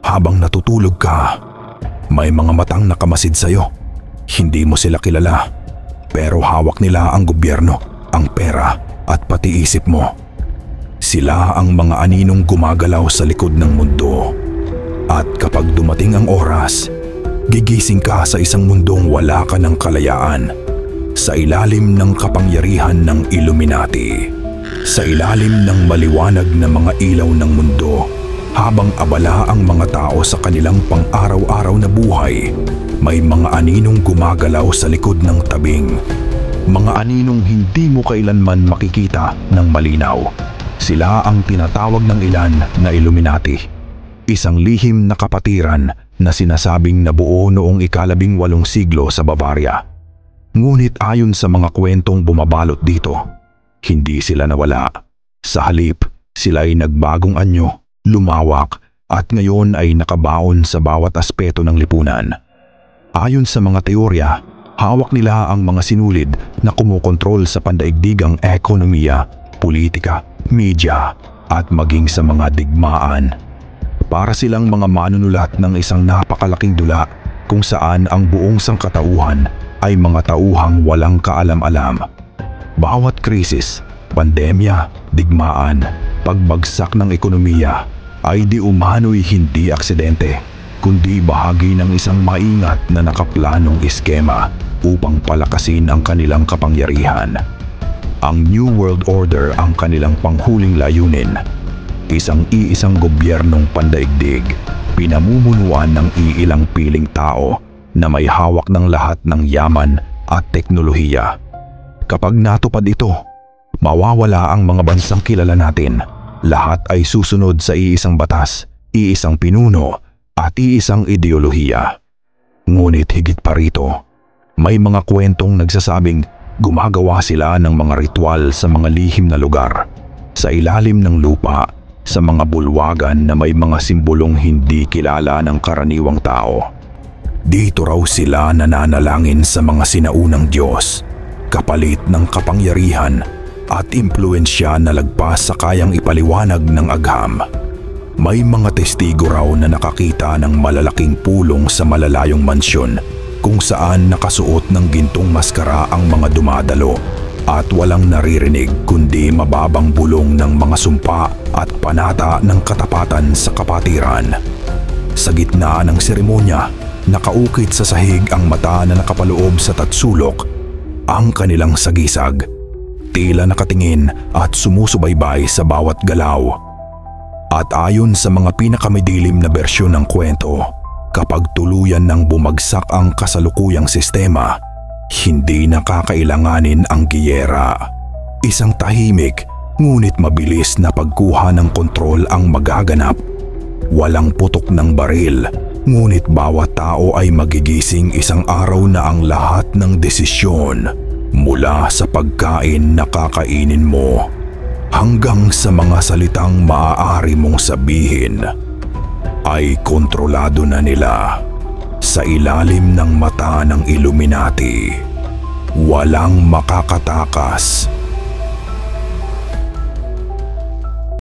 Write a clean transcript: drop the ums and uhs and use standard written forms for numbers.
Habang natutulog ka, may mga matang nakamasid sa'yo. Hindi mo sila kilala, pero hawak nila ang gobyerno, ang pera at pati isip mo. Sila ang mga aninong gumagalaw sa likod ng mundo. At kapag dumating ang oras, gigising ka sa isang mundong wala ka ng kalayaan, sa ilalim ng kapangyarihan ng Illuminati, sa ilalim ng maliwanag na mga ilaw ng mundo. Habang abala ang mga tao sa kanilang pang-araw-araw na buhay, may mga aninong gumagalaw sa likod ng tabing. Mga aninong hindi mo kailanman makikita ng malinaw. Sila ang tinatawag ng ilan na Illuminati. Isang lihim na kapatiran na sinasabing nabuo noong ika-18 siglo sa Bavaria. Ngunit ayon sa mga kwentong bumabalot dito, hindi sila nawala. Sa halip, sila ay nagbagong anyo, lumawak at ngayon ay nakabaon sa bawat aspeto ng lipunan. Ayon sa mga teorya, hawak nila ang mga sinulid na kumokontrol sa pandaigdigang ekonomiya, politika, media at maging sa mga digmaan. Para silang mga manunulat ng isang napakalaking dula kung saan ang buong sangkatauhan ay mga tauhang walang kaalam-alam. Bawat krisis, pandemya, digmaan, pagbagsak ng ekonomiya ay di umano'y hindi aksidente, kundi bahagi ng isang maingat na nakaplanong iskema upang palakasin ang kanilang kapangyarihan. Ang New World Order ang kanilang panghuling layunin. Isang gobyernong pandaigdig, pinamumunuan ng iilang piling tao na may hawak ng lahat ng yaman at teknolohiya. Kapag natupad ito, mawawala ang mga bansang kilala natin. Lahat ay susunod sa iisang batas, iisang pinuno at iisang ideolohiya. Ngunit higit pa rito, may mga kwentong nagsasabing gumagawa sila ng mga ritual sa mga lihim na lugar, sa ilalim ng lupa, sa mga bulwagan na may mga simbolong hindi kilala ng karaniwang tao. Dito raw sila nananalangin sa mga sinaunang Diyos, kapalit ng kapangyarihan at impluensya na lagpas sa kayang ipaliwanag ng agham. May mga testigo raw na nakakita ng malalaking pulong sa malalayong mansyon kung saan nakasuot ng gintong maskara ang mga dumadalo at walang naririnig kundi mababang bulong ng mga sumpa at panata ng katapatan sa kapatiran. Sa gitna ng seremonya, nakaukit sa sahig ang mata na nakapaloob sa tatsulok, ang kanilang sagisag, tila nakatingin at sumusubaybay sa bawat galaw. At ayon sa mga pinakamadilim na bersyon ng kwento, kapag tuluyan ng bumagsak ang kasalukuyang sistema, hindi nakakailanganin ang giyera. Isang tahimik ngunit mabilis na pagkuha ng kontrol ang magaganap. Walang putok ng baril, ngunit bawat tao ay magigising isang araw na ang lahat ng desisyon, mula sa pagkain na kakainin mo hanggang sa mga salitang maaari mong sabihin, ay kontrolado na nila. Sa ilalim ng mata ng Illuminati, walang makakatakas.